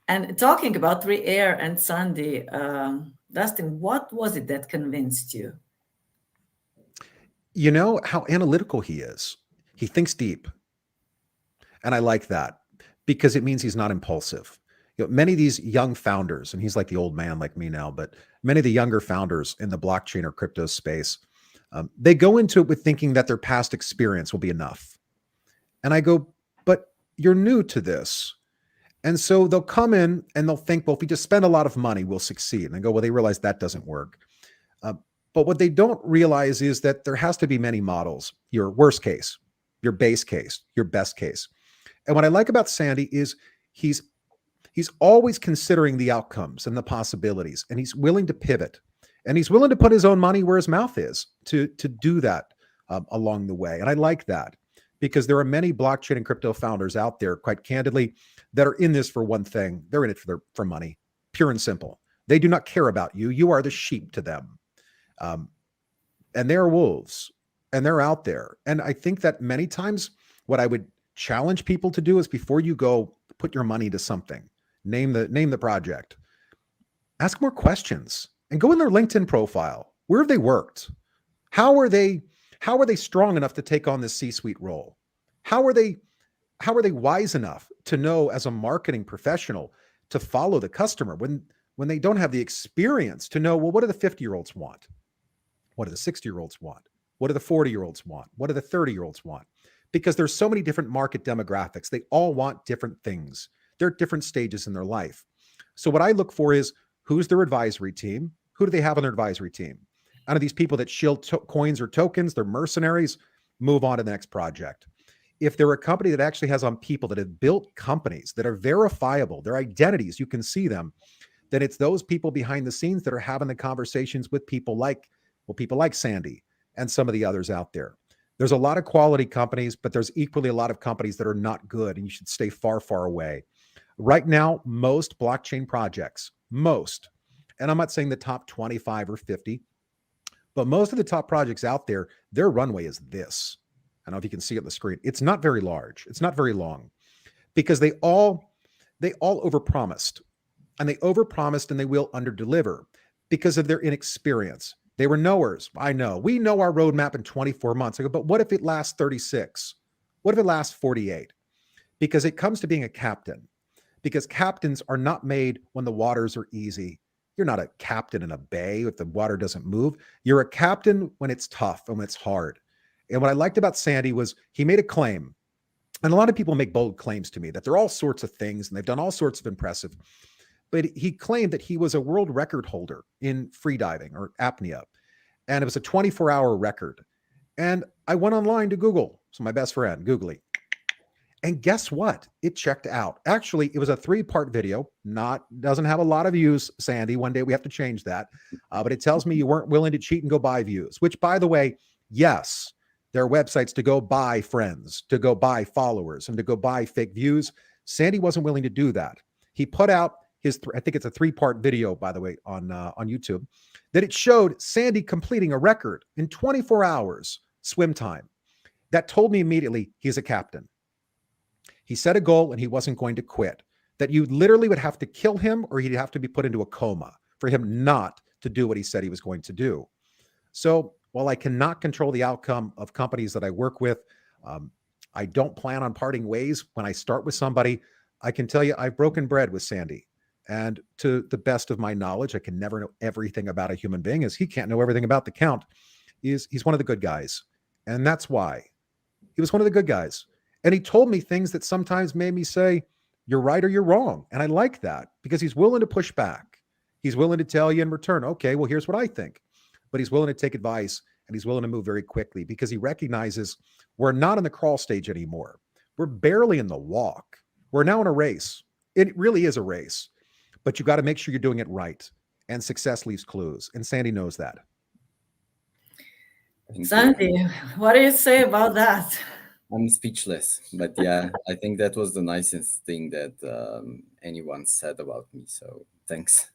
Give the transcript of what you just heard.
And talking about Three Air and Sandi, Dustin, what was it that convinced you? You know how analytical he is. He thinks deep. And I like that because it means he's not impulsive. Many of these young founders, and he's like the old man like me now, but many of the younger founders in the blockchain or crypto space, they go into it with thinking that their past experience will be enough. And I go, but you're new to this. And so they'll come in and they'll think, well, if we just spend a lot of money, we'll succeed. And I go, well, they realize that doesn't work. Uh, but what they don't realize is that there has to be many models: your worst case, your base case, your best case. And what I like about Sandi is he's he's always considering the outcomes and the possibilities, and he's willing to pivot, and he's willing to put his own money where his mouth is to do that along the way. And I like that because there are many blockchain and crypto founders out there, quite candidly, that are in this for one thing: they're in it for money, pure and simple. They do not care about you. You are the sheep to them, and they're wolves, and they're out there. And I think that many times, what I would challenge people to do is, before you go put your money to something, name the project, ask more questions and go in their LinkedIn profile. Where have they worked? How are they strong enough to take on this C-suite role? How are they wise enough to know, as a marketing professional, to follow the customer when they don't have the experience to know, well, what do the 50-year-olds want? What do the 60-year-olds want? What do the 40-year-olds want? What do the 30-year-olds want? Because there's so many different market demographics. They all want different things. They're at different stages in their life. So what I look for is, who's their advisory team? Who do they have on their advisory team? Out of these people that shield coins or tokens, they're mercenaries, move on to the next project. If they're a company that actually has on people that have built companies that are verifiable, their identities, you can see them, then it's those people behind the scenes that are having the conversations with people like Sandi and some of the others out there. There's a lot of quality companies, but there's equally a lot of companies that are not good, and you should stay far, far away. Right now, most blockchain projects, and I'm not saying the top 25 or 50, but most of the top projects out there, their runway is this. I don't know if you can see it on the screen. It's not very large. It's not very long, because they all overpromised, and they will underdeliver because of their inexperience. They were knowers. I know. We know our roadmap in 24 months. I go, but what if it lasts 36? What if it lasts 48? Because it comes to being a captain. Because captains are not made when the waters are easy. You're not a captain in a bay if the water doesn't move. You're a captain when it's tough and when it's hard. And what I liked about Sandi was he made a claim. And a lot of people make bold claims to me that they're all sorts of things and they've done all sorts of impressive. But he claimed that he was a world record holder in freediving or apnea. And it was a 24-hour record. And I went online to Google. So my best friend, Googly. And guess what? It checked out. Actually, it was a 3-part video. Doesn't have a lot of views, Sandi. One day we have to change that. But it tells me you weren't willing to cheat and go buy views, which, by the way, yes, there are websites to go buy friends, to go buy followers, and to go buy fake views. Sandi wasn't willing to do that. He put out I think it's a 3-part video, by the way, on YouTube, that it showed Sandi completing a record in 24 hours swim time. That told me immediately he's a captain. He set a goal and he wasn't going to quit. That you literally would have to kill him or he'd have to be put into a coma for him not to do what he said he was going to do. So while I cannot control the outcome of companies that I work with, I don't plan on parting ways. When I start with somebody, I can tell you I've broken bread with Sandi. And to the best of my knowledge, I can never know everything about a human being, as he can't know everything about the Count. He's one of the good guys. And that's why. He was one of the good guys. And he told me things that sometimes made me say, you're right or you're wrong. And I like that because he's willing to push back. He's willing to tell you in return, okay, well, here's what I think. But he's willing to take advice, and he's willing to move very quickly because he recognizes we're not in the crawl stage anymore. We're barely in the walk. We're now in a race. It really is a race. But you got to make sure you're doing it right. And success leaves clues. And Sandi knows that. Sandi, what do you say about that? I'm speechless. But yeah, I think that was the nicest thing that anyone said about me. So thanks.